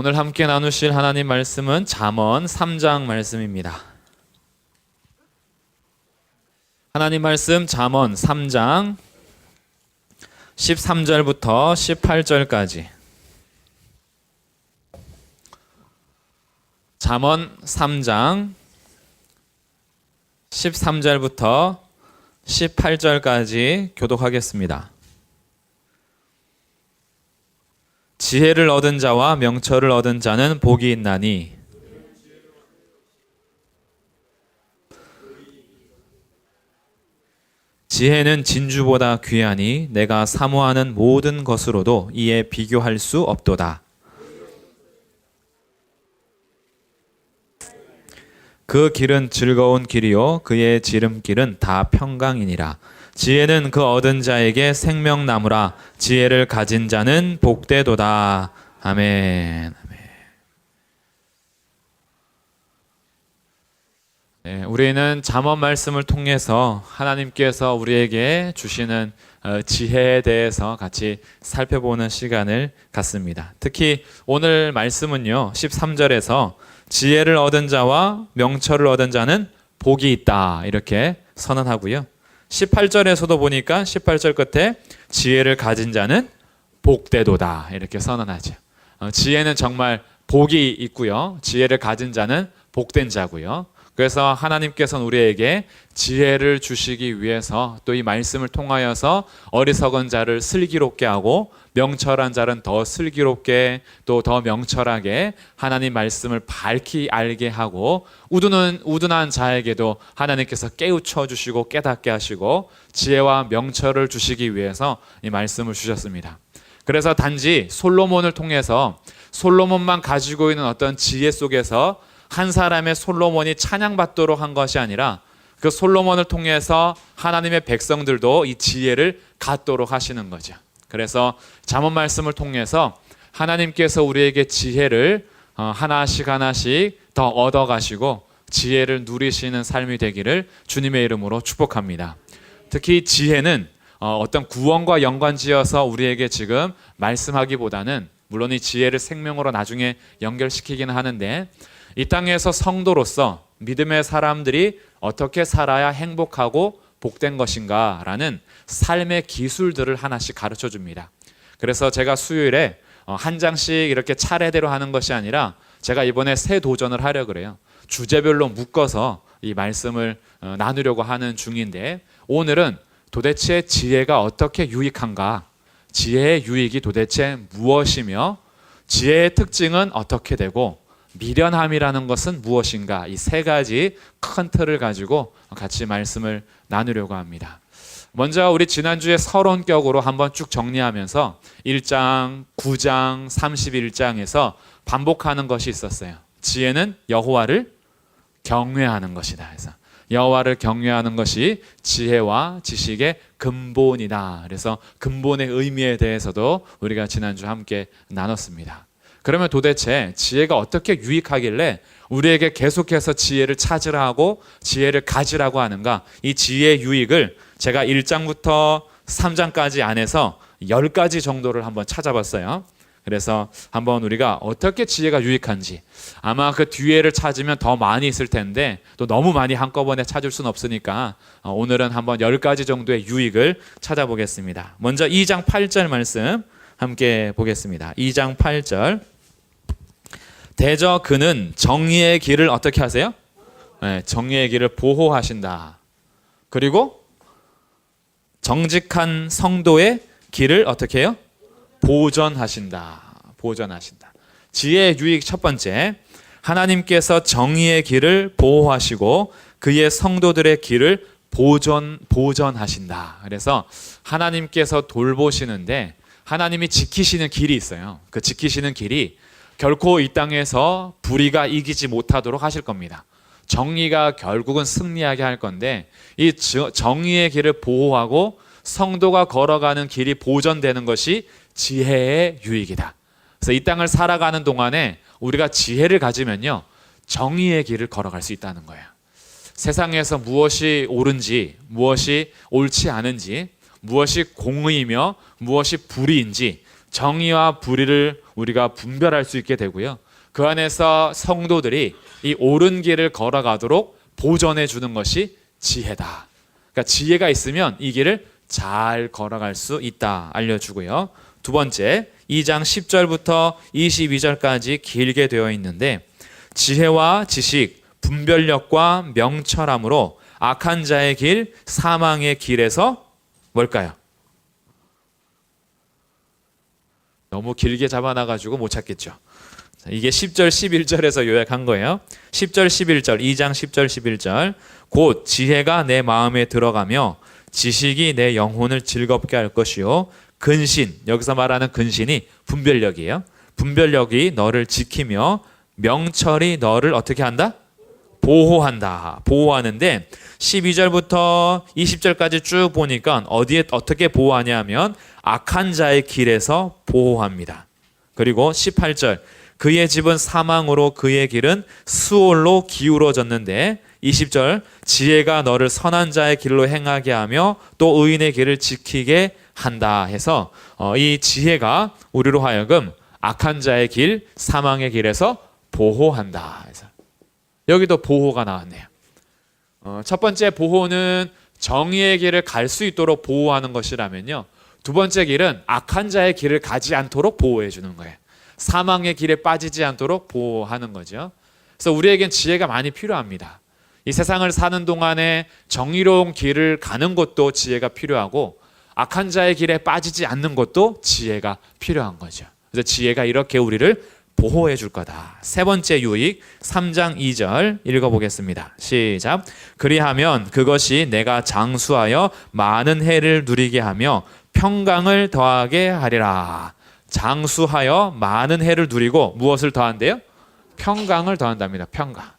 오늘 함께 나누실 하나님 말씀은 잠언 3장 말씀입니다. 하나님 말씀 잠언 3장 13절부터 18절까지. 잠언 3장 13절부터 18절까지 교독하겠습니다. 지혜를 얻은 자와 명철을 얻은 자는 복이 있나니 지혜는 진주보다 귀하니 내가 사모하는 모든 것으로도 이에 비교할 수 없도다. 그 길은 즐거운 길이요 그의 지름길은 다 평강이니라. 지혜는 그 얻은 자에게 생명나무라. 지혜를 가진 자는 복되도다. 아멘. 네, 우리는 잠언 말씀을 통해서 하나님께서 우리에게 주시는 지혜에 대해서 같이 살펴보는 시간을 갖습니다. 특히 오늘 말씀은요, 13절에서 지혜를 얻은 자와 명철을 얻은 자는 복이 있다 이렇게 선언하고요. 18절에서도 보니까 18절 끝에 지혜를 가진 자는 복되도다 이렇게 선언하죠. 지혜는 정말 복이 있고요. 지혜를 가진 자는 복된 자고요. 그래서 하나님께서는 우리에게 지혜를 주시기 위해서 또 이 말씀을 통하여서 어리석은 자를 슬기롭게 하고 명철한 자는 더 슬기롭게 또 더 명철하게 하나님 말씀을 밝히 알게 하고 우둔한 자에게도 하나님께서 깨우쳐 주시고 깨닫게 하시고 지혜와 명철을 주시기 위해서 이 말씀을 주셨습니다. 그래서 단지 솔로몬을 통해서 솔로몬만 가지고 있는 어떤 지혜 속에서 한 사람의 솔로몬이 찬양받도록 한 것이 아니라 그 솔로몬을 통해서 하나님의 백성들도 이 지혜를 갖도록 하시는 거죠. 그래서 잠언 말씀을 통해서 하나님께서 우리에게 지혜를 하나씩 더 얻어가시고 지혜를 누리시는 삶이 되기를 주님의 이름으로 축복합니다. 특히 지혜는 어떤 구원과 연관지어서 우리에게 지금 말씀하기보다는 물론 이 지혜를 생명으로 나중에 연결시키기는 하는데 이 땅에서 성도로서 믿음의 사람들이 어떻게 살아야 행복하고 복된 것인가 라는 삶의 기술들을 하나씩 가르쳐 줍니다. 그래서 제가 수요일에 한 장씩 이렇게 차례대로 하는 것이 아니라 제가 이번에 새 도전을 하려고 그래요. 주제별로 묶어서 이 말씀을 나누려고 하는 중인데 오늘은 도대체 지혜가 어떻게 유익한가? 지혜의 유익이 도대체 무엇이며 지혜의 특징은 어떻게 되고 미련함이라는 것은 무엇인가? 이 세 가지 큰 틀을 가지고 같이 말씀을 나누려고 합니다. 먼저 우리 지난주에 서론격으로 한번 쭉 정리하면서 1장, 9장, 31장에서 반복하는 것이 있었어요. 지혜는 여호와를 경외하는 것이다. 그래서 여호와를 경외하는 것이 지혜와 지식의 근본이다. 그래서 근본의 의미에 대해서도 우리가 지난주 함께 나눴습니다. 그러면 도대체 지혜가 어떻게 유익하길래 우리에게 계속해서 지혜를 찾으라 하고 지혜를 가지라고 하는가? 이 지혜의 유익을 제가 1장부터 3장까지 안에서 10가지 정도를 한번 찾아봤어요. 그래서 한번 우리가 어떻게 지혜가 유익한지 아마 그 뒤에를 찾으면 더 많이 있을 텐데 또 너무 많이 한꺼번에 찾을 수는 없으니까 오늘은 한번 10가지 정도의 유익을 찾아보겠습니다. 먼저 2장 8절 말씀 함께 보겠습니다. 2장 8절 대저 그는 정의의 길을 어떻게 하세요? 네, 정의의 길을 보호하신다. 그리고 정직한 성도의 길을 어떻게 해요? 보전하신다. 지혜의 유익 첫 번째, 하나님께서 정의의 길을 보호하시고 그의 성도들의 길을 보전하신다. 그래서 하나님께서 돌보시는데 하나님이 지키시는 길이 있어요. 그 지키시는 길이 결코 이 땅에서 불의가 이기지 못하도록 하실 겁니다. 정의가 결국은 승리하게 할 건데 이 정의의 길을 보호하고 성도가 걸어가는 길이 보전되는 것이 지혜의 유익이다. 그래서 이 땅을 살아가는 동안에 우리가 지혜를 가지면요 정의의 길을 걸어갈 수 있다는 거예요. 세상에서 무엇이 옳은지 무엇이 옳지 않은지 무엇이 공의이며 무엇이 불의인지 정의와 불의를 우리가 분별할 수 있게 되고요. 그 안에서 성도들이 이 옳은 길을 걸어가도록 보전해 주는 것이 지혜다. 그러니까 지혜가 있으면 이 길을 잘 걸어갈 수 있다 알려주고요. 두 번째, 2장 10절부터 22절까지 길게 되어 있는데, 지혜와 지식, 분별력과 명철함으로 악한 자의 길, 사망의 길에서 뭘까요? 너무 길게 잡아놔가지고 못 찾겠죠. 이게 10절 11절에서 요약한 거예요. 10절 11절 2장 10절 11절 곧 지혜가 내 마음에 들어가며 지식이 내 영혼을 즐겁게 할 것이요 근신, 여기서 말하는 근신이 분별력이에요. 분별력이 너를 지키며 명철이 너를 어떻게 한다? 보호한다. 보호하는데 12절부터 20절까지 쭉 보니까 어디에 어떻게 보호하냐면 악한 자의 길에서 보호합니다. 그리고 18절 그의 집은 사망으로 그의 길은 수올로 기울어졌는데 20절 지혜가 너를 선한 자의 길로 행하게 하며 또 의인의 길을 지키게 한다 해서 이 지혜가 우리로 하여금 악한 자의 길, 사망의 길에서 보호한다 해서 여기도 보호가 나왔네요. 첫 번째 보호는 정의의 길을 갈 수 있도록 보호하는 것이라면요. 두 번째 길은 악한 자의 길을 가지 않도록 보호해 주는 거예요. 사망의 길에 빠지지 않도록 보호하는 거죠. 그래서 우리에겐 지혜가 많이 필요합니다. 이 세상을 사는 동안에 정의로운 길을 가는 것도 지혜가 필요하고 악한 자의 길에 빠지지 않는 것도 지혜가 필요한 거죠. 그래서 지혜가 이렇게 우리를 보호해 줄 거다. 세 번째 유익 3장 2절 읽어보겠습니다. 시작. 그리하면 그것이 내가 장수하여 많은 해를 누리게 하며 평강을 더하게 하리라. 장수하여 많은 해를 누리고 무엇을 더한대요? 평강을 더한답니다. 평강.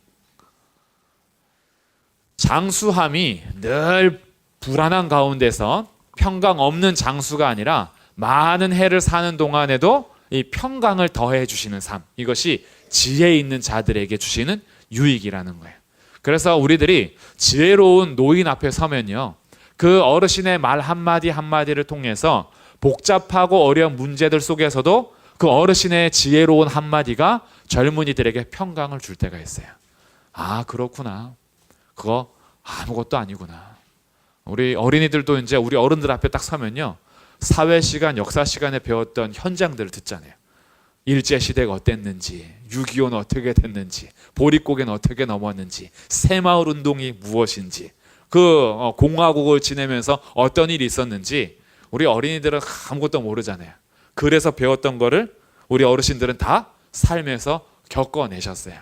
장수함이 늘 불안한 가운데서 평강 없는 장수가 아니라 많은 해를 사는 동안에도 이 평강을 더해 주시는 삶, 이것이 지혜 있는 자들에게 주시는 유익이라는 거예요. 그래서 우리들이 지혜로운 노인 앞에 서면요, 그 어르신의 말 한마디 한마디를 통해서 복잡하고 어려운 문제들 속에서도 그 어르신의 지혜로운 한마디가 젊은이들에게 평강을 줄 때가 있어요. 아, 그렇구나. 그거 아무것도 아니구나. 우리 어린이들도 이제 우리 어른들 앞에 딱 서면요, 사회 시간, 역사 시간에 배웠던 현장들을 듣잖아요. 일제시대가 어땠는지, 6.25는 어떻게 됐는지, 보릿고개는 어떻게 넘었는지, 새마을 운동이 무엇인지, 그 공화국을 지내면서 어떤 일이 있었는지 우리 어린이들은 아무것도 모르잖아요. 그래서 배웠던 거를 우리 어르신들은 다 삶에서 겪어내셨어요.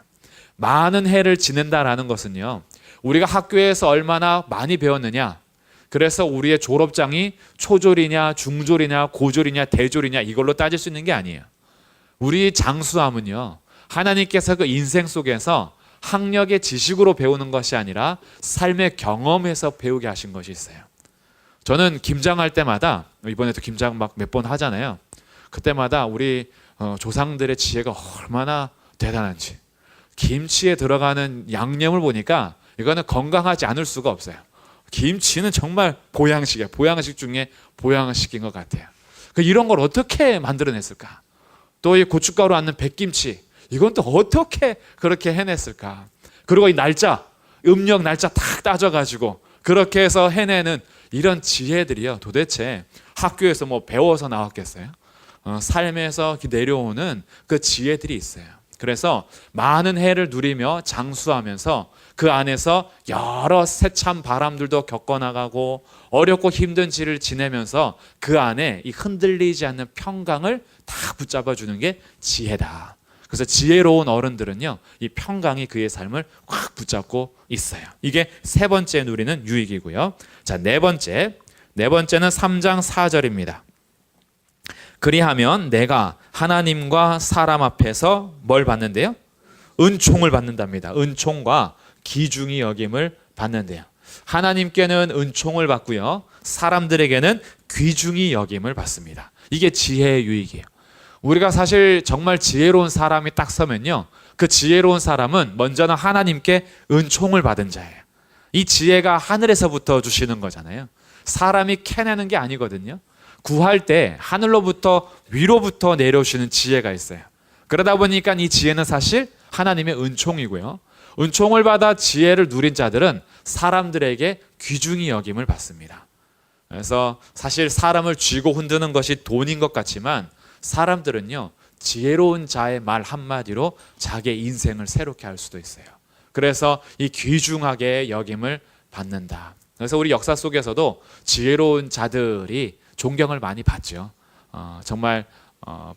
많은 해를 지낸다라는 것은요, 우리가 학교에서 얼마나 많이 배웠느냐, 그래서 우리의 졸업장이 초졸이냐 중졸이냐 고졸이냐 대졸이냐 이걸로 따질 수 있는 게 아니에요. 우리 장수함은요, 하나님께서 그 인생 속에서 학력의 지식으로 배우는 것이 아니라 삶의 경험에서 배우게 하신 것이 있어요. 저는 김장할 때마다, 이번에도 김장 막 몇 번 하잖아요. 그때마다 우리 조상들의 지혜가 얼마나 대단한지, 김치에 들어가는 양념을 보니까 이거는 건강하지 않을 수가 없어요. 김치는 정말 보양식이에요. 보양식 중에 보양식인 것 같아요. 이런 걸 어떻게 만들어냈을까? 또 이 고춧가루 않는 백김치, 이건 또 어떻게 그렇게 해냈을까? 그리고 이 날짜, 음력 날짜 딱 따져가지고 그렇게 해서 해내는 이런 지혜들이요, 도대체 학교에서 뭐 배워서 나왔겠어요? 삶에서 내려오는 그 지혜들이 있어요. 그래서 많은 해를 누리며 장수하면서 그 안에서 여러 새참 바람들도 겪어나가고 어렵고 힘든 길을 지내면서 그 안에 이 흔들리지 않는 평강을 다 붙잡아주는 게 지혜다. 그래서 지혜로운 어른들은요, 이 평강이 그의 삶을 확 붙잡고 있어요. 이게 세 번째 누리는 유익이고요. 자, 네 번째는 3장 4절입니다. 그리하면 내가 하나님과 사람 앞에서 뭘 받는데요? 은총을 받는답니다. 은총과 귀중히 여김을 받는데요. 하나님께는 은총을 받고요, 사람들에게는 귀중히 여김을 받습니다. 이게 지혜의 유익이에요. 우리가 사실 정말 지혜로운 사람이 딱 서면요, 그 지혜로운 사람은 먼저는 하나님께 은총을 받은 자예요. 이 지혜가 하늘에서부터 주시는 거잖아요. 사람이 캐내는 게 아니거든요. 구할 때 하늘로부터 위로부터 내려오시는 지혜가 있어요. 그러다 보니까 이 지혜는 사실 하나님의 은총이고요. 은총을 받아 지혜를 누린 자들은 사람들에게 귀중히 여김을 받습니다. 그래서 사실 사람을 쥐고 흔드는 것이 돈인 것 같지만 사람들은요, 지혜로운 자의 말 한마디로 자기의 인생을 새롭게 할 수도 있어요. 그래서 이 귀중하게 여김을 받는다. 그래서 우리 역사 속에서도 지혜로운 자들이 존경을 많이 받죠. 정말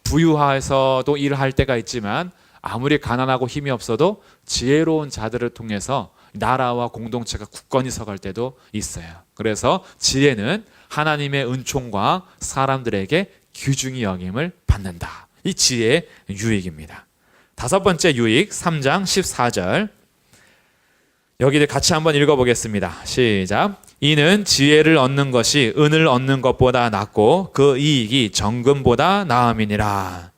부유해서도 일을 할 때가 있지만 아무리 가난하고 힘이 없어도 지혜로운 자들을 통해서 나라와 공동체가 굳건히 서갈 때도 있어요. 그래서 지혜는 하나님의 은총과 사람들에게 귀중히 여김을 받는다. 이 지혜의 유익입니다. 다섯 번째 유익 3장 14절 여기를 같이 한번 읽어보겠습니다. 시작. 이는 지혜를 얻는 것이 은을 얻는 것보다 낫고 그 이익이 정금보다 나음이니라.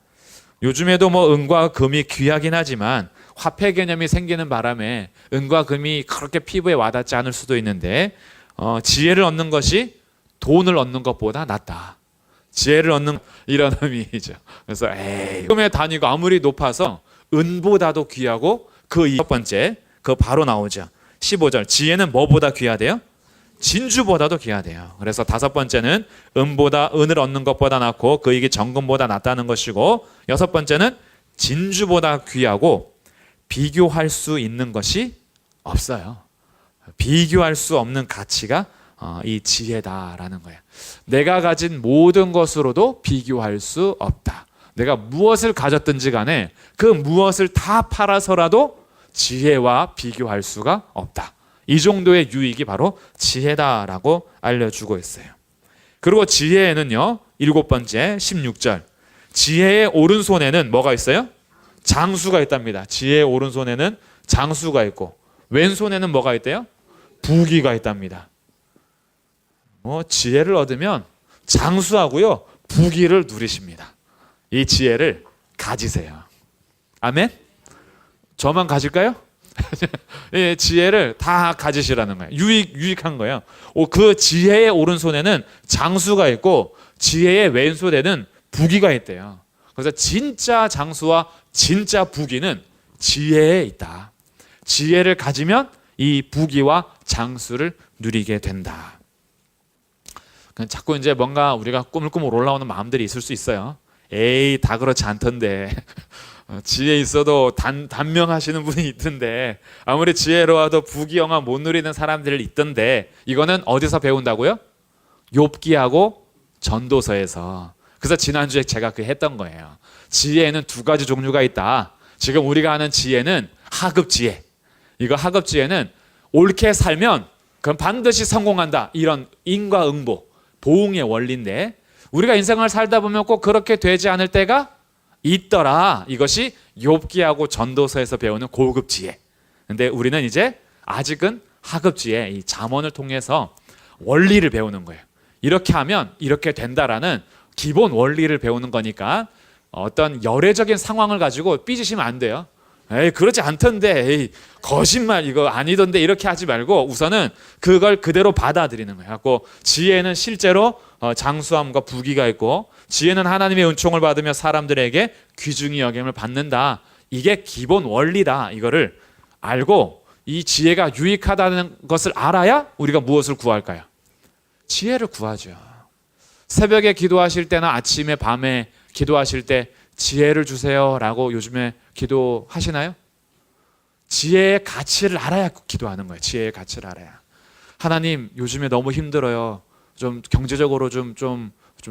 요즘에도 은과 금이 귀하긴 하지만 화폐 개념이 생기는 바람에 은과 금이 그렇게 피부에 와닿지 않을 수도 있는데 지혜를 얻는 것이 돈을 얻는 것보다 낫다. 지혜를 얻는 이런 의미죠. 그래서 금의 단위가 아무리 높아서 은보다도 귀하고 첫 번째 그 바로 나오죠. 15절 지혜는 뭐보다 귀하대요? 진주보다도 귀하대요. 그래서 다섯 번째는 은을 얻는 것보다 낫고 그 이익이 정금보다 낫다는 것이고 여섯 번째는 진주보다 귀하고 비교할 수 있는 것이 없어요. 비교할 수 없는 가치가 이 지혜다라는 거예요. 내가 가진 모든 것으로도 비교할 수 없다. 내가 무엇을 가졌든지 간에 그 무엇을 다 팔아서라도 지혜와 비교할 수가 없다. 이 정도의 유익이 바로 지혜다라고 알려주고 있어요. 그리고 지혜에는요, 일곱 번째 16절 지혜의 오른손에는 뭐가 있어요? 장수가 있답니다. 지혜의 오른손에는 장수가 있고 왼손에는 뭐가 있대요? 부귀가 있답니다. 지혜를 얻으면 장수하고요, 부귀를 누리십니다. 이 지혜를 가지세요. 아멘? 저만 가질까요? 예, 지혜를 다 가지시라는 거예요. 유익한 거예요. 그 지혜의 오른손에는 장수가 있고 지혜의 왼손에는 부귀가 있대요. 그래서 진짜 장수와 진짜 부귀는 지혜에 있다. 지혜를 가지면 이 부귀와 장수를 누리게 된다. 자꾸 이제 뭔가 우리가 꾸물꾸물 올라오는 마음들이 있을 수 있어요. 에이, 다 그렇지 않던데. 지혜 있어도 단명하시는 분이 있던데, 아무리 지혜로워도 부귀영화 못 누리는 사람들이 있던데, 이거는 어디서 배운다고요? 욥기하고 전도서에서. 그래서 지난주에 제가 했던 거예요. 지혜에는 두 가지 종류가 있다. 지금 우리가 하는 지혜는 하급지혜. 이거 하급지혜는 옳게 살면 그럼 반드시 성공한다. 이런 인과응보, 보응의 원리인데, 우리가 인생을 살다 보면 꼭 그렇게 되지 않을 때가 있더라. 이것이 욥기하고 전도서에서 배우는 고급 지혜. 근데 우리는 이제 아직은 하급 지혜, 이 잠언을 통해서 원리를 배우는 거예요. 이렇게 하면 이렇게 된다라는 기본 원리를 배우는 거니까 어떤 열애적인 상황을 가지고 삐지시면 안 돼요. 에이, 그렇지 않던데, 에이, 거짓말, 이거 아니던데, 이렇게 하지 말고 우선은 그걸 그대로 받아들이는 거예요. 갖고 지혜는 실제로 장수함과 부귀가 있고, 지혜는 하나님의 은총을 받으며 사람들에게 귀중히 여김을 받는다. 이게 기본 원리다. 이거를 알고 이 지혜가 유익하다는 것을 알아야 우리가 무엇을 구할까요? 지혜를 구하죠. 새벽에 기도하실 때나 아침에 밤에 기도하실 때 지혜를 주세요 라고 요즘에 기도하시나요? 지혜의 가치를 알아야 기도하는 거예요. 지혜의 가치를 알아야. 하나님, 요즘에 너무 힘들어요. 좀 경제적으로 좀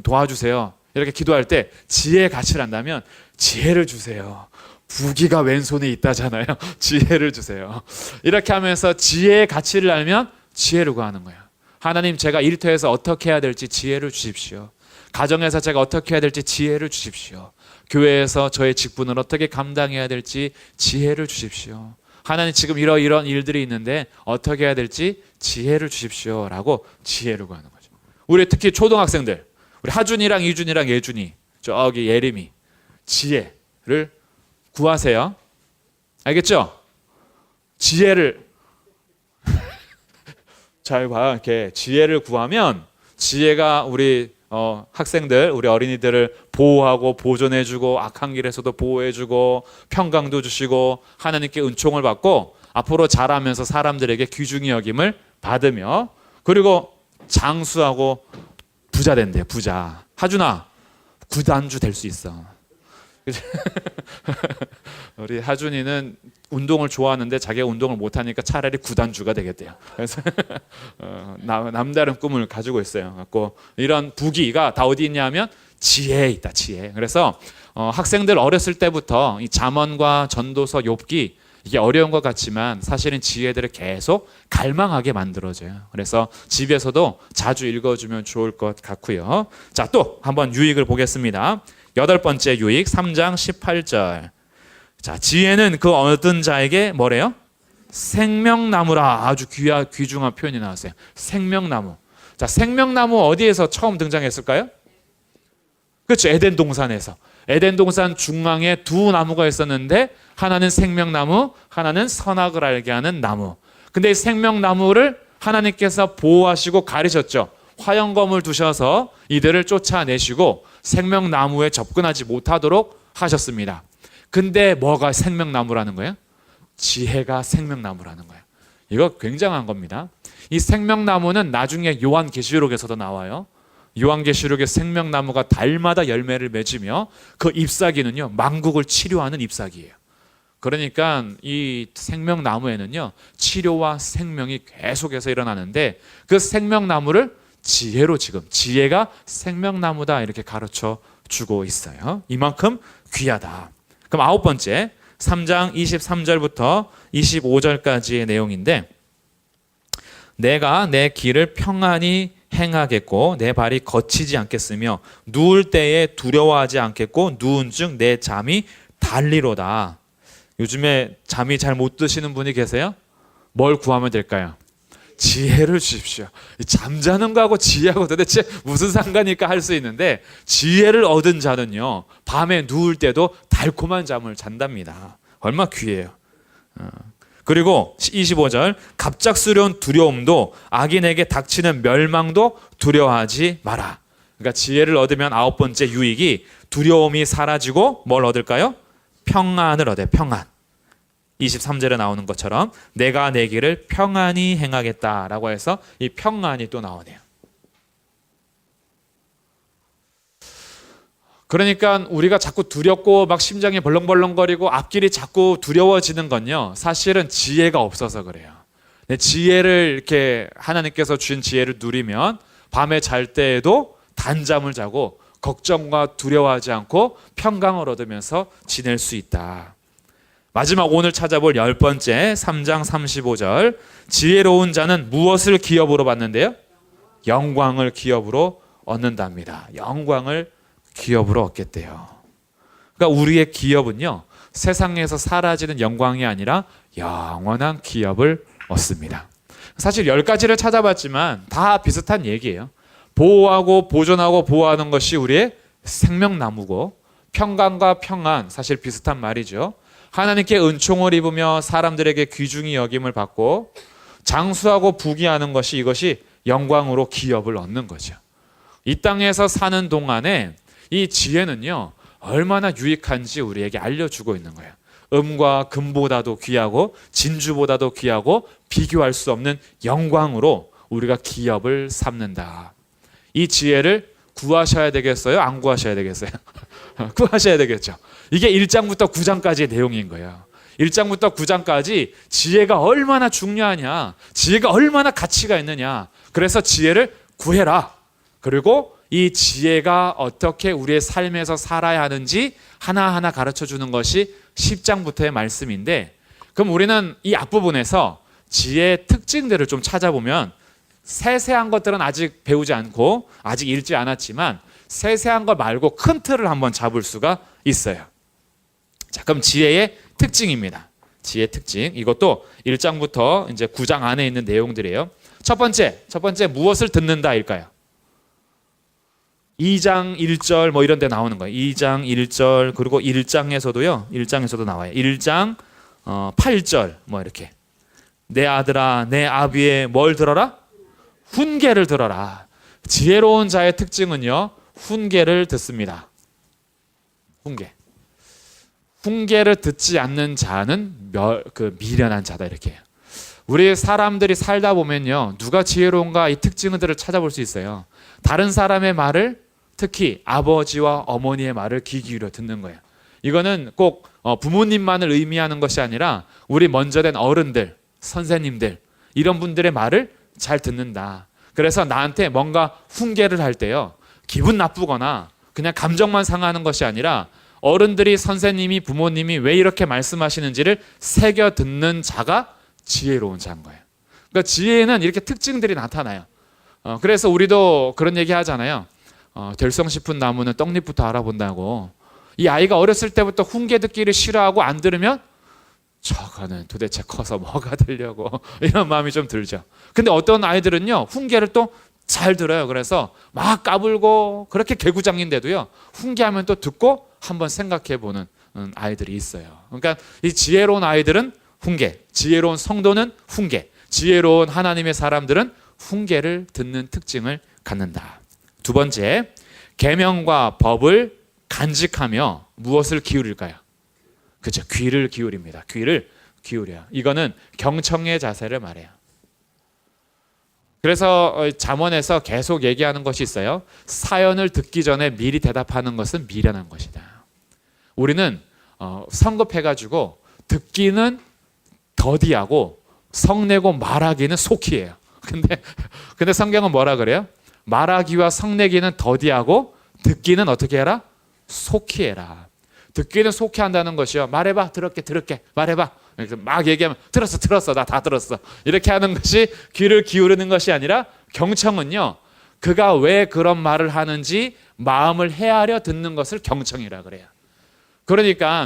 도와주세요. 이렇게 기도할 때 지혜의 가치를 안다면 지혜를 주세요. 부귀가 왼손에 있다잖아요. 지혜를 주세요. 이렇게 하면서 지혜의 가치를 알면 지혜를 구하는 거예요. 하나님, 제가 일터에서 어떻게 해야 될지 지혜를 주십시오. 가정에서 제가 어떻게 해야 될지 지혜를 주십시오. 교회에서 저의 직분을 어떻게 감당해야 될지 지혜를 주십시오. 하나님, 지금 이런 일들이 있는데 어떻게 해야 될지 지혜를 주십시오 라고 지혜를 구하는 거죠. 우리 특히 초등학생들, 우리 하준이랑 이준이랑 예준이, 저기 예림이, 지혜를 구하세요. 알겠죠? 지혜를 잘 봐. 이렇게 지혜를 구하면 지혜가 우리 학생들, 우리 어린이들을 보호하고 보존해주고 악한 길에서도 보호해주고 평강도 주시고 하나님께 은총을 받고 앞으로 자라면서 사람들에게 귀중히 여김을 받으며 그리고 장수하고 부자 된대요. 부자. 하준아, 구단주 될 수 있어. 우리 하준이는 운동을 좋아하는데 자기가 운동을 못하니까 차라리 구단주가 되겠대요. 그래서 남다른 꿈을 가지고 있어요. 갖고 이런 부귀가 다 어디 있냐면 지혜에 있다. 지혜. 그래서 학생들 어렸을 때부터 이 잠언과 전도서, 욥기 이게 어려운 것 같지만 사실은 지혜들을 계속 갈망하게 만들어져요. 그래서 집에서도 자주 읽어주면 좋을 것 같고요. 자, 또 한번 유익을 보겠습니다. 8번째 유익 3장 18절. 자, 지혜는 그 얻은 자에게 뭐래요? 생명나무라. 아주 귀중한 표현이 나왔어요. 생명나무. 자, 생명나무 어디에서 처음 등장했을까요? 그렇죠. 에덴 동산에서. 에덴 동산 중앙에 두 나무가 있었는데 하나는 생명나무, 하나는 선악을 알게 하는 나무. 근데 이 생명나무를 하나님께서 보호하시고 가리셨죠. 화영검을 두셔서 이들을 쫓아내시고 생명나무에 접근하지 못하도록 하셨습니다. 근데 뭐가 생명나무라는 거예요? 지혜가 생명나무라는 거예요. 이거 굉장한 겁니다. 이 생명나무는 나중에 요한계시록에서도 나와요. 요한계시록의 생명나무가 달마다 열매를 맺으며 그 잎사귀는요 만국을 치료하는 잎사귀예요. 그러니까 이 생명나무에는요 치료와 생명이 계속해서 일어나는데 그 생명나무를 지혜로 지금 지혜가 생명나무다 이렇게 가르쳐 주고 있어요. 이만큼 귀하다. 그럼 9번째 3장 23절부터 25절까지의 내용인데 내가 내 길을 평안히 행하겠고 내 발이 거치지 않겠으며 누울 때에 두려워하지 않겠고 누운 즉 내 잠이 달리로다. 요즘에 잠이 잘 못 드시는 분이 계세요? 뭘 구하면 될까요? 지혜를 주십시오. 잠자는 거하고 지혜하고 도대체 무슨 상관일까 할 수 있는데 지혜를 얻은 자는요 밤에 누울 때도 달콤한 잠을 잔답니다. 얼마나 귀해요. 그리고 25절 갑작스러운 두려움도 악인에게 닥치는 멸망도 두려워하지 마라. 그러니까 지혜를 얻으면 9번째 유익이 두려움이 사라지고 뭘 얻을까요? 평안을 얻어요. 평안. 23절에 나오는 것처럼 내가 내 길을 평안히 행하겠다라고 해서 이 평안이 또 나오네요. 그러니까 우리가 자꾸 두렵고 막 심장이 벌렁벌렁거리고 앞길이 자꾸 두려워지는 건요 사실은 지혜가 없어서 그래요. 지혜를 이렇게 하나님께서 주신 지혜를 누리면 밤에 잘 때에도 단잠을 자고 걱정과 두려워하지 않고 평강을 얻으면서 지낼 수 있다. 마지막 오늘 찾아볼 10번째 3장 35절 지혜로운 자는 무엇을 기업으로 받는데요? 영광을 기업으로 얻는답니다. 영광을 기업으로 얻겠대요. 그러니까 우리의 기업은요 세상에서 사라지는 영광이 아니라 영원한 기업을 얻습니다. 사실 10가지를 찾아봤지만 다 비슷한 얘기예요. 보호하고 보존하고 보호하는 것이 우리의 생명나무고 평강과 평안 사실 비슷한 말이죠. 하나님께 은총을 입으며 사람들에게 귀중히 여김을 받고 장수하고 부귀하는 것이 이것이 영광으로 기업을 얻는 거죠. 이 땅에서 사는 동안에 이 지혜는요 얼마나 유익한지 우리에게 알려주고 있는 거예요. 음과 금보다도 귀하고 진주보다도 귀하고 비교할 수 없는 영광으로 우리가 기업을 삼는다. 이 지혜를 구하셔야 되겠어요? 안 구하셔야 되겠어요? 구하셔야 되겠죠. 이게 1장부터 9장까지의 내용인 거예요. 1장부터 9장까지 지혜가 얼마나 중요하냐, 지혜가 얼마나 가치가 있느냐. 그래서 지혜를 구해라. 그리고 이 지혜가 어떻게 우리의 삶에서 살아야 하는지 하나하나 가르쳐 주는 것이 10장부터의 말씀인데, 그럼 우리는 이 앞부분에서 지혜의 특징들을 좀 찾아보면 세세한 것들은 아직 배우지 않고 아직 읽지 않았지만 세세한 것 말고 큰 틀을 한번 잡을 수가 있어요. 자, 그럼 지혜의 특징입니다. 지혜의 특징. 이것도 1장부터 이제 9장 안에 있는 내용들이에요. 첫 번째 무엇을 듣는다일까요? 2장 1절 뭐 이런 데 나오는 거예요. 2장 1절 그리고 1장에서도 나와요. 1장 8절 뭐 이렇게. 내 아들아 내 아비의 뭘 들어라? 훈계를 들어라. 지혜로운 자의 특징은요, 훈계를 듣습니다. 훈계를 듣지 않는 자는 미련한 자다, 이렇게 해요. 우리 사람들이 살다 보면요, 누가 지혜로운가 이 특징들을 찾아볼 수 있어요. 다른 사람의 말을, 특히 아버지와 어머니의 말을 귀 기울여 듣는 거예요. 이거는 꼭 부모님만을 의미하는 것이 아니라 우리 먼저 된 어른들, 선생님들, 이런 분들의 말을 잘 듣는다. 그래서 나한테 뭔가 훈계를 할 때요, 기분 나쁘거나 그냥 감정만 상하는 것이 아니라 어른들이, 선생님이, 부모님이 왜 이렇게 말씀하시는지를 새겨 듣는 자가 지혜로운 자인 거예요. 그러니까 지혜는 이렇게 특징들이 나타나요. 그래서 우리도 그런 얘기 하잖아요. 될성 싶은 나무는 떡잎부터 알아본다고. 이 아이가 어렸을 때부터 훈계 듣기를 싫어하고 안 들으면 저거는 도대체 커서 뭐가 되려고 이런 마음이 좀 들죠. 근데 어떤 아이들은요, 훈계를 또 잘 들어요. 그래서 막 까불고 그렇게 개구장인데도요, 훈계하면 또 듣고 한번 생각해 보는 아이들이 있어요. 그러니까 이 지혜로운 아이들은 훈계, 지혜로운 성도는 훈계, 지혜로운 하나님의 사람들은 훈계를 듣는 특징을 갖는다. 두 번째, 계명과 법을 간직하며 무엇을 기울일까요? 그렇죠. 귀를 기울입니다. 귀를 기울여요. 이거는 경청의 자세를 말해요. 그래서 잠언에서 계속 얘기하는 것이 있어요. 사연을 듣기 전에 미리 대답하는 것은 미련한 것이다. 우리는 성급해가지고 듣기는 더디하고 성내고 말하기는 속히해요. 근데 성경은 뭐라 그래요? 말하기와 성내기는 더디하고 듣기는 어떻게 해라? 속히 해라. 듣기는 속히 한다는 것이요, 말해봐, 들을게, 말해봐. 막 얘기하면 들었어, 나 다 들었어. 이렇게 하는 것이 귀를 기울이는 것이 아니라, 경청은요, 그가 왜 그런 말을 하는지 마음을 헤아려 듣는 것을 경청이라 그래요. 그러니까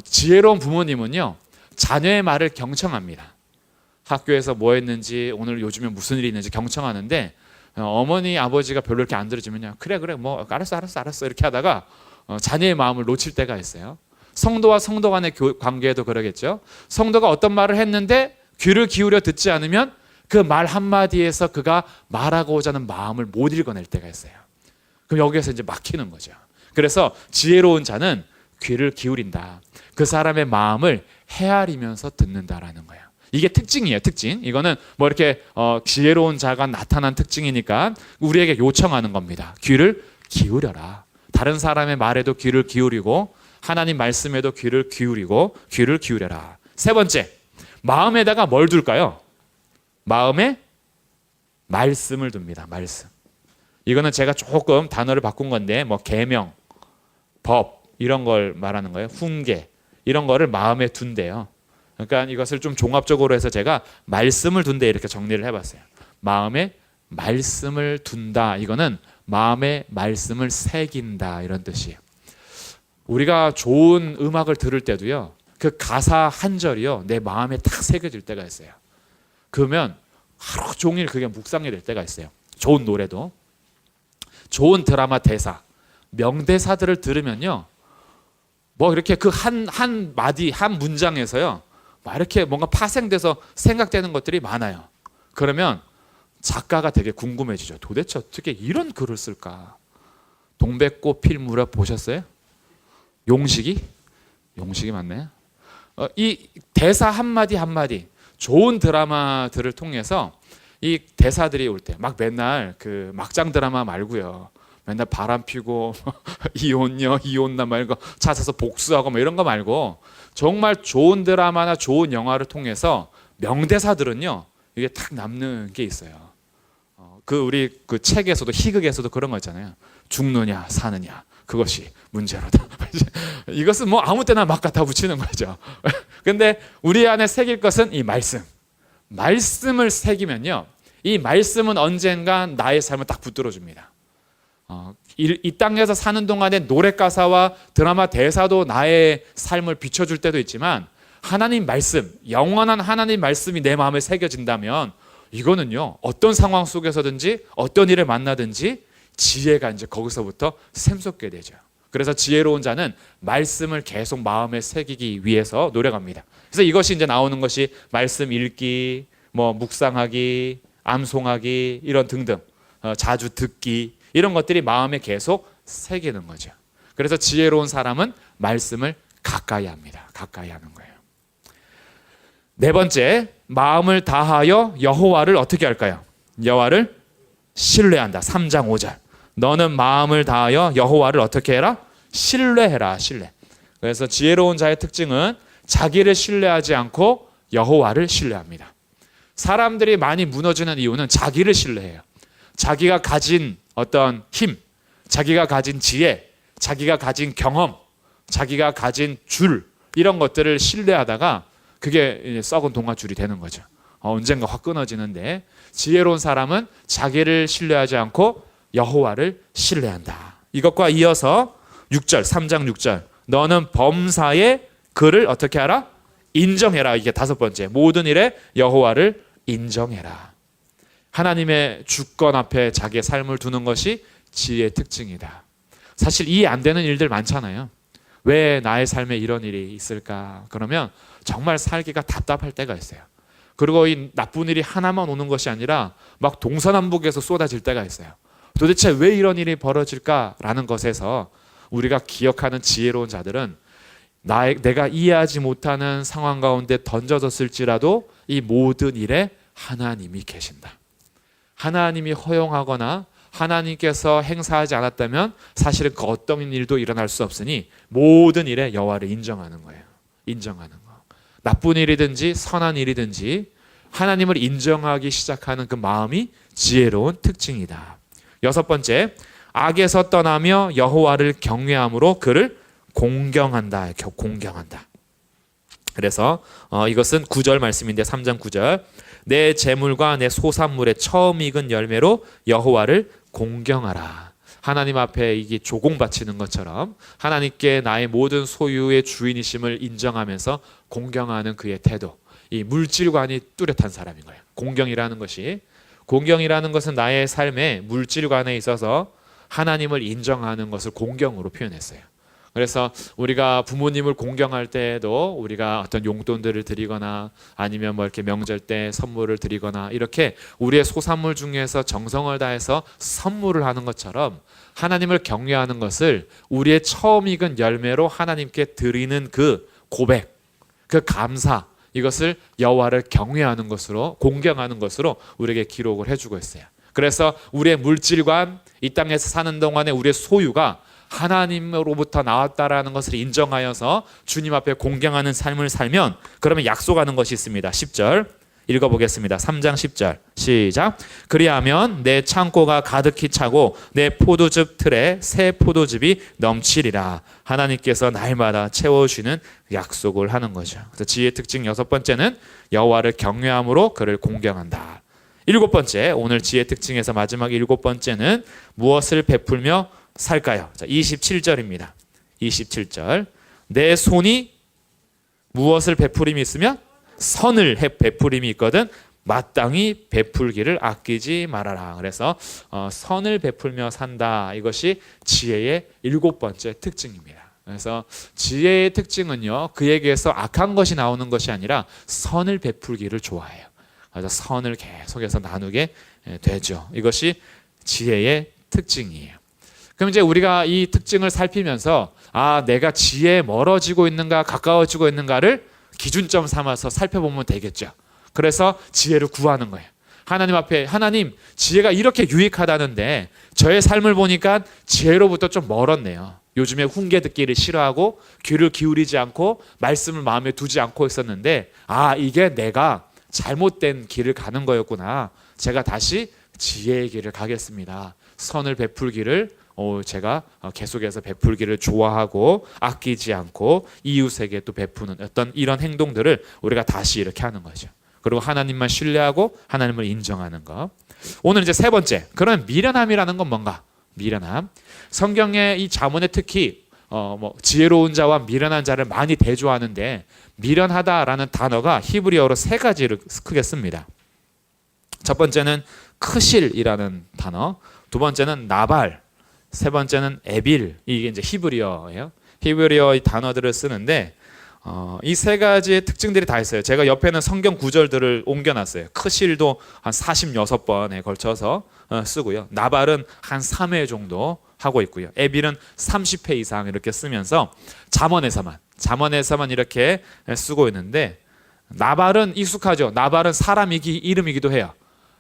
지혜로운 부모님은요, 자녀의 말을 경청합니다. 학교에서 뭐 했는지, 오늘 요즘에 무슨 일이 있는지 경청하는데, 어머니 아버지가 별로 이렇게 안 들어주면요, 그래 뭐 알았어 이렇게 하다가 자녀의 마음을 놓칠 때가 있어요. 성도와 성도 간의 관계에도 그러겠죠. 성도가 어떤 말을 했는데 귀를 기울여 듣지 않으면 그 말 한마디에서 그가 말하고자 하는 마음을 못 읽어낼 때가 있어요. 그럼 여기에서 이제 막히는 거죠. 그래서 지혜로운 자는 귀를 기울인다. 그 사람의 마음을 헤아리면서 듣는다라는 거예요. 이게 특징이에요, 특징. 이거는 뭐 이렇게 지혜로운 자가 나타난 특징이니까 우리에게 요청하는 겁니다. 귀를 기울여라. 다른 사람의 말에도 귀를 기울이고 하나님 말씀에도 귀를 기울이고 귀를 기울여라. 세 번째, 마음에다가 뭘 둘까요? 마음에 말씀을 둡니다. 말씀. 이거는 제가 조금 단어를 바꾼 건데, 뭐 계명, 법 이런 걸 말하는 거예요. 훈계 이런 거를 마음에 둔대요. 그러니까 이것을 좀 종합적으로 해서 제가 말씀을 둔대 이렇게 정리를 해봤어요. 마음에 말씀을 둔다. 이거는 마음에 말씀을 새긴다 이런 뜻이에요. 우리가 좋은 음악을 들을 때도요, 그 가사 한 절이요, 내 마음에 탁 새겨질 때가 있어요. 그러면 하루 종일 그게 묵상이 될 때가 있어요. 좋은 노래도, 좋은 드라마 대사, 명대사들을 들으면요, 뭐 이렇게 그 한 마디, 한 문장에서요, 막 이렇게 뭔가 파생돼서 생각되는 것들이 많아요. 그러면 작가가 되게 궁금해지죠. 도대체 어떻게 이런 글을 쓸까? 동백꽃 필 무렵 보셨어요? 용식이 맞나요? 이 대사 한마디 한마디, 좋은 드라마들을 통해서 이 대사들이 올 때, 막 맨날 그 막장 드라마 말고요, 맨날 바람 피고 이혼나 말고 찾아서 복수하고 뭐 이런 거 말고, 정말 좋은 드라마나 좋은 영화를 통해서 명대사들은요, 이게 딱 남는 게 있어요. 우리 그 책에서도, 희극에서도 그런 거 있잖아요. 죽느냐 사느냐 그것이 문제로다. 이것은 뭐 아무 때나 막 갖다 붙이는 거죠. 근데 우리 안에 새길 것은 이 말씀을 새기면요, 이 말씀은 언젠가 나의 삶을 딱 붙들어 줍니다. 이 땅에서 사는 동안에 노래 가사와 드라마 대사도 나의 삶을 비춰줄 때도 있지만, 하나님 말씀, 영원한 하나님 말씀이 내 마음에 새겨진다면 이거는요, 어떤 상황 속에서든지 어떤 일을 만나든지 지혜가 이제 거기서부터 샘솟게 되죠. 그래서 지혜로운 자는 말씀을 계속 마음에 새기기 위해서 노력합니다. 그래서 이것이 이제 나오는 것이 말씀 읽기, 뭐 묵상하기, 암송하기 이런 등등. 자주 듣기 이런 것들이 마음에 계속 새기는 거죠. 그래서 지혜로운 사람은 말씀을 가까이 합니다. 가까이 하는 거예요. 네 번째, 마음을 다하여 여호와를 어떻게 할까요? 여호와를 신뢰한다. 3장 5절. 너는 마음을 다하여 여호와를 어떻게 해라? 신뢰해라. 신뢰. 그래서 지혜로운 자의 특징은 자기를 신뢰하지 않고 여호와를 신뢰합니다. 사람들이 많이 무너지는 이유는 자기를 신뢰해요. 자기가 가진 어떤 힘, 자기가 가진 지혜, 자기가 가진 경험, 자기가 가진 줄 이런 것들을 신뢰하다가 그게 썩은 동아줄이 되는 거죠. 언젠가 확 끊어지는데 지혜로운 사람은 자기를 신뢰하지 않고 여호와를 신뢰한다. 이것과 이어서 6절, 3장 6절. 너는 범사에 그를 어떻게 하라? 인정해라. 이게 다섯 번째. 모든 일에 여호와를 인정해라. 하나님의 주권 앞에 자기의 삶을 두는 것이 지혜의 특징이다. 사실 이해 안 되는 일들 많잖아요. 왜 나의 삶에 이런 일이 있을까? 그러면 정말 살기가 답답할 때가 있어요. 그리고 이 나쁜 일이 하나만 오는 것이 아니라 막 동서남북에서 쏟아질 때가 있어요. 도대체 왜 이런 일이 벌어질까라는 것에서 우리가 기억하는 지혜로운 자들은 내가 이해하지 못하는 상황 가운데 던져졌을지라도 이 모든 일에 하나님이 계신다. 하나님이 허용하거나 하나님께서 행사하지 않았다면 사실은 그 어떤 일도 일어날 수 없으니 모든 일에 여호와를 인정하는 거예요. 인정하는 거. 나쁜 일이든지 선한 일이든지 하나님을 인정하기 시작하는 그 마음이 지혜로운 특징이다. 여섯 번째, 악에서 떠나며 여호와를 경외함으로 그를 공경한다. 공경한다. 그래서 이것은 9절 말씀인데 3장 9절. 내 재물과 내 소산물의 처음 익은 열매로 여호와를 공경하라. 하나님 앞에 이게 조공 바치는 것처럼 하나님께 나의 모든 소유의 주인이심을 인정하면서 공경하는 그의 태도. 이 물질관이 뚜렷한 사람인 거예요. 공경이라는 것은 나의 삶에 물질관에 있어서 하나님을 인정하는 것을 공경으로 표현했어요. 그래서 우리가 부모님을 공경할 때에도 우리가 어떤 용돈들을 드리거나 아니면 뭐 이렇게 명절 때 선물을 드리거나 이렇게 우리의 소산물 중에서 정성을 다해서 선물을 하는 것처럼 하나님을 경외하는 것을 우리의 처음 익은 열매로 하나님께 드리는 그 고백, 그 감사, 이것을 여호와를 경외하는 것으로 공경하는 것으로 우리에게 기록을 해주고 있어요. 그래서 우리의 물질관, 이 땅에서 사는 동안에 우리의 소유가 하나님으로부터 나왔다라는 것을 인정하여서 주님 앞에 공경하는 삶을 살면 그러면 약속하는 것이 있습니다. 10절 읽어보겠습니다. 3장 10절 시작. 그리하면 내 창고가 가득히 차고 내 포도즙 틀에 새 포도즙이 넘치리라. 하나님께서 날마다 채워주시는 약속을 하는 거죠. 그래서 지혜의 특징 여섯 번째는 여호와를 경외함으로 그를 공경한다. 일곱 번째, 오늘 지혜의 특징에서 마지막 일곱 번째는 무엇을 베풀며 살까요? 자, 27절입니다. 27절. 내 손이 무엇을 베풀임이 있으면 선을 베풀임이 있거든 마땅히 베풀기를 아끼지 말아라. 그래서 선을 베풀며 산다. 이것이 지혜의 일곱 번째 특징입니다. 그래서 지혜의 특징은요, 그에게서 악한 것이 나오는 것이 아니라 선을 베풀기를 좋아해요. 그래서 선을 계속해서 나누게 되죠. 이것이 지혜의 특징이에요. 그럼 이제 우리가 이 특징을 살피면서 내가 지혜에 멀어지고 있는가 가까워지고 있는가를 기준점 삼아서 살펴보면 되겠죠. 그래서 지혜를 구하는 거예요. 하나님 앞에 하나님 지혜가 이렇게 유익하다는데 저의 삶을 보니까 지혜로부터 좀 멀었네요. 요즘에 훈계 듣기를 싫어하고 귀를 기울이지 않고 말씀을 마음에 두지 않고 있었는데 이게 내가 잘못된 길을 가는 거였구나. 제가 다시 지혜의 길을 가겠습니다. 선을 베풀기를 제가 계속해서 베풀기를 좋아하고 아끼지 않고 이웃에게 또 베푸는 어떤 이런 행동들을 우리가 다시 이렇게 하는 거죠. 그리고 하나님만 신뢰하고 하나님을 인정하는 것. 오늘 이제 세 번째, 그런 미련함이라는 건 뭔가? 미련함. 성경의 이 자문에 특히 지혜로운 자와 미련한 자를 많이 대조하는데 미련하다라는 단어가 히브리어로 세 가지를 크게 씁니다. 첫 번째는 크실이라는 단어, 두 번째는 나발, 세 번째는 에빌. 이게 이제 히브리어예요. 히브리어의 단어들을 쓰는데 이 세 가지의 특징들이 다 있어요. 제가 옆에는 성경 구절들을 옮겨놨어요. 크실도 한 46번에 걸쳐서 쓰고요. 나발은 한 3회 정도 하고 있고요. 에빌은 30회 이상 이렇게 쓰면서 잠언에서만 이렇게 쓰고 있는데, 나발은 익숙하죠. 나발은 사람 이름이기도 해요.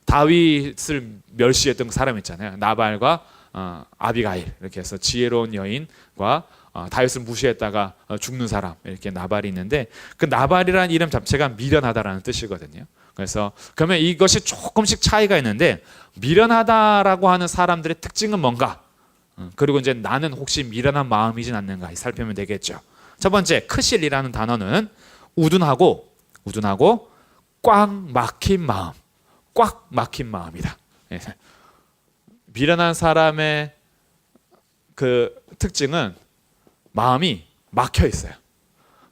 다윗을 멸시했던 사람 있잖아요. 나발과 아비가일, 이렇게 해서 지혜로운 여인과 다윗을 무시했다가 죽는 사람, 이렇게 나발이 있는데, 그 나발이라는 이름 자체가 미련하다라는 뜻이거든요. 그래서 그러면 이것이 조금씩 차이가 있는데, 미련하다라고 하는 사람들의 특징은 뭔가, 그리고 이제 나는 혹시 미련한 마음이진 않는가 살펴보면 되겠죠. 첫 번째, 크실이라는 단어는 우둔하고 꽉 막힌 마음이다. 미련한 사람의 그 특징은 마음이 막혀 있어요.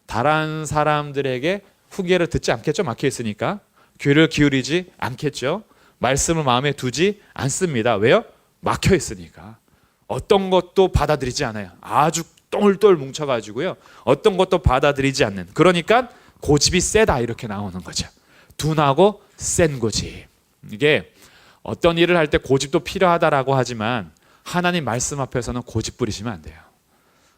다른 사람들에게 후계를 듣지 않겠죠. 막혀 있으니까 귀를 기울이지 않겠죠. 말씀을 마음에 두지 않습니다. 왜요? 막혀 있으니까. 어떤 것도 받아들이지 않아요. 아주 똘똘 뭉쳐가지고요. 어떤 것도 받아들이지 않는. 그러니까 고집이 세다 이렇게 나오는 거죠. 둔하고 센 고집. 이게 어떤 일을 할 때 고집도 필요하다라고 하지만 하나님 말씀 앞에서는 고집 부리시면 안 돼요.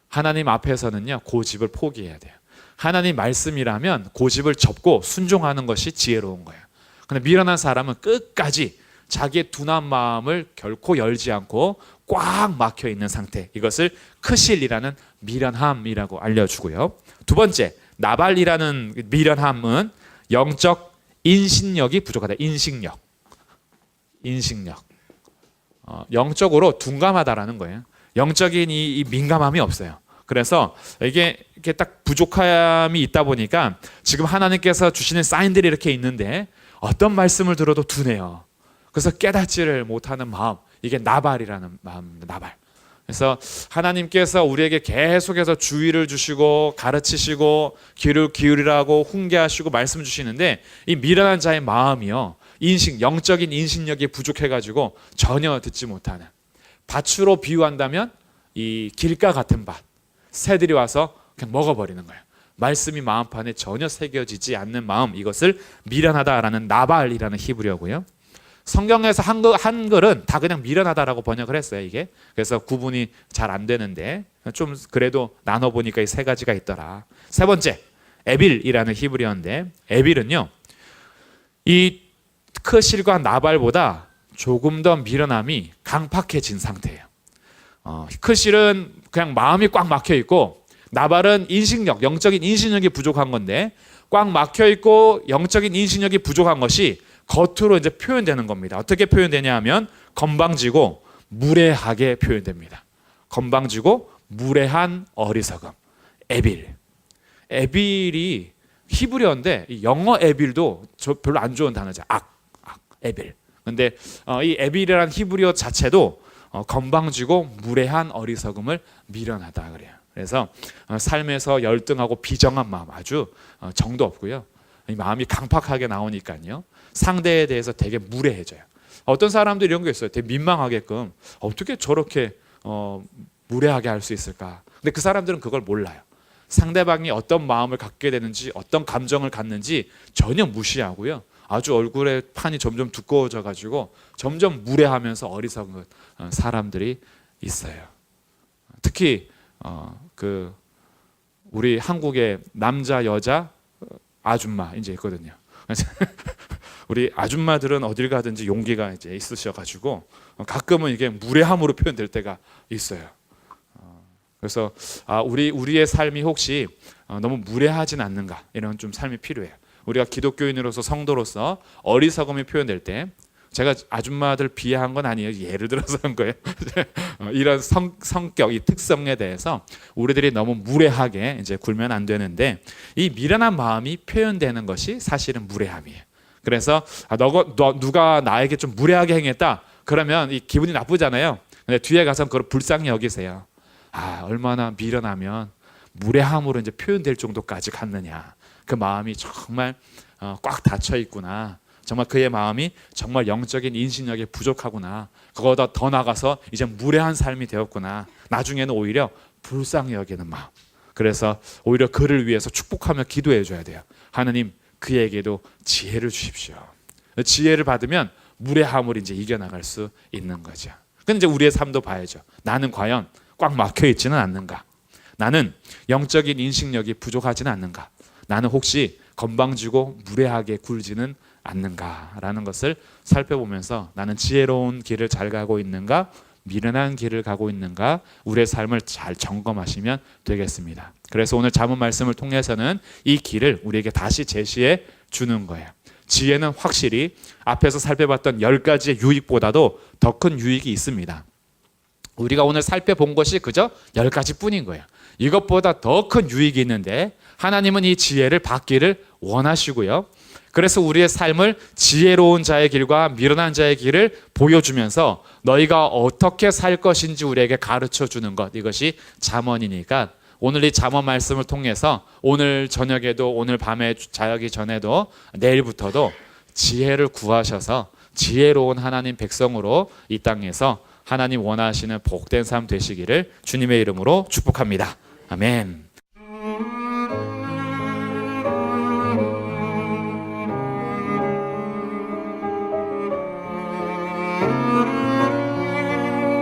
하나님 앞에서는요, 고집을 포기해야 돼요. 하나님 말씀이라면 고집을 접고 순종하는 것이 지혜로운 거예요. 근데 미련한 사람은 끝까지 자기의 둔한 마음을 결코 열지 않고 꽉 막혀 있는 상태, 이것을 크실이라는 미련함이라고 알려주고요. 두 번째, 나발이라는 미련함은 영적 인식력이 부족하다. 인식력. 영적으로 둔감하다라는 거예요. 영적인 이 민감함이 없어요. 그래서 이게 딱 부족함이 있다 보니까 지금 하나님께서 주시는 사인들이 이렇게 있는데 어떤 말씀을 들어도 둔해요. 그래서 깨닫지를 못하는 마음, 이게 나발이라는 마음입니다. 나발. 그래서 하나님께서 우리에게 계속해서 주의를 주시고 가르치시고 귀를 기울이라고 훈계하시고 말씀 주시는데, 이 미련한 자의 마음이요, 영적인 인식력이 부족해가지고 전혀 듣지 못하는, 밭으로 비유한다면 이 길가 같은 밭, 새들이 와서 그냥 먹어버리는 거예요. 말씀이 마음판에 전혀 새겨지지 않는 마음, 이것을 미련하다라는 나발이라는 히브리어고요. 성경에서 한글은 다 그냥 미련하다라고 번역을 했어요. 이게 그래서 구분이 잘 안 되는데 좀 그래도 나눠보니까 이 세 가지가 있더라. 세 번째, 에빌이라는 히브리어인데, 에빌은요, 이 크실과 나발보다 조금 더 미련함이 강팍해진 상태예요. 크실은 그냥 마음이 꽉 막혀 있고, 나발은 영적인 인식력이 부족한 건데, 꽉 막혀 있고 영적인 인식력이 부족한 것이 겉으로 이제 표현되는 겁니다. 어떻게 표현되냐 하면 건방지고 무례하게 표현됩니다. 건방지고 무례한 어리석음. 에빌이 히브리어인데 영어 에빌도 별로 안 좋은 단어죠. 에빌. 근데 이 에빌이라는 히브리어 자체도 건방지고 무례한 어리석음을 미련하다 그래요. 그래서 삶에서 열등하고 비정한 마음, 아주 정도 없고요. 이 마음이 강팍하게 나오니까요, 상대에 대해서 되게 무례해져요. 어떤 사람들이 이런 게 있어요. 되게 민망하게끔 어떻게 저렇게 무례하게 할 수 있을까. 근데 그 사람들은 그걸 몰라요. 상대방이 어떤 마음을 갖게 되는지, 어떤 감정을 갖는지 전혀 무시하고요, 아주 얼굴에 판이 점점 두꺼워져 가지고 점점 무례하면서 어리석은 사람들이 있어요. 특히 우리 한국의 남자 여자 아줌마 이제 있거든요. 우리 아줌마들은 어딜 가든지 용기가 이제 있으셔가지고 가끔은 이게 무례함으로 표현될 때가 있어요. 그래서 우리의 삶이 혹시 너무 무례하진 않는가, 이런 좀 삶이 필요해요. 우리가 기독교인으로서, 성도로서 어리석음이 표현될 때, 제가 아줌마들 비하한 건 아니에요. 예를 들어서 한 거예요. 이런 성격, 이 특성에 대해서 우리들이 너무 무례하게 이제 굴면 안 되는데, 이 미련한 마음이 표현되는 것이 사실은 무례함이에요. 그래서 누가 나에게 좀 무례하게 행했다 그러면 이 기분이 나쁘잖아요. 근데 뒤에 가서 그걸 불쌍히 여기세요. 얼마나 미련하면 무례함으로 이제 표현될 정도까지 갔느냐. 그 마음이 정말 꽉 닫혀 있구나. 정말 그의 마음이 정말 영적인 인식력이 부족하구나. 그거보다 더 나가서 이제 무례한 삶이 되었구나. 나중에는 오히려 불쌍히 여기는 마음. 그래서 오히려 그를 위해서 축복하며 기도해 줘야 돼요. 하나님, 그에게도 지혜를 주십시오. 지혜를 받으면 무례함을 이제 이겨나갈 수 있는 거죠. 근데 이제 우리의 삶도 봐야죠. 나는 과연 꽉 막혀 있지는 않는가? 나는 영적인 인식력이 부족하지는 않는가? 나는 혹시 건방지고 무례하게 굴지는 않는가라는 것을 살펴보면서 나는 지혜로운 길을 잘 가고 있는가, 미련한 길을 가고 있는가, 우리의 삶을 잘 점검하시면 되겠습니다. 그래서 오늘 잠언 말씀을 통해서는 이 길을 우리에게 다시 제시해 주는 거예요. 지혜는 확실히 앞에서 살펴봤던 10가지의 유익보다도 더 큰 유익이 있습니다. 우리가 오늘 살펴본 것이 그저 10가지 뿐인 거예요. 이것보다 더 큰 유익이 있는데 하나님은 이 지혜를 받기를 원하시고요. 그래서 우리의 삶을 지혜로운 자의 길과 미련한 자의 길을 보여주면서 너희가 어떻게 살 것인지 우리에게 가르쳐 주는 것, 이것이 잠언이니까 오늘 이 잠언 말씀을 통해서 오늘 저녁에도, 오늘 밤에 자기 전에도, 내일부터도 지혜를 구하셔서 지혜로운 하나님 백성으로 이 땅에서 하나님 원하시는 복된 삶 되시기를 주님의 이름으로 축복합니다. 아멘.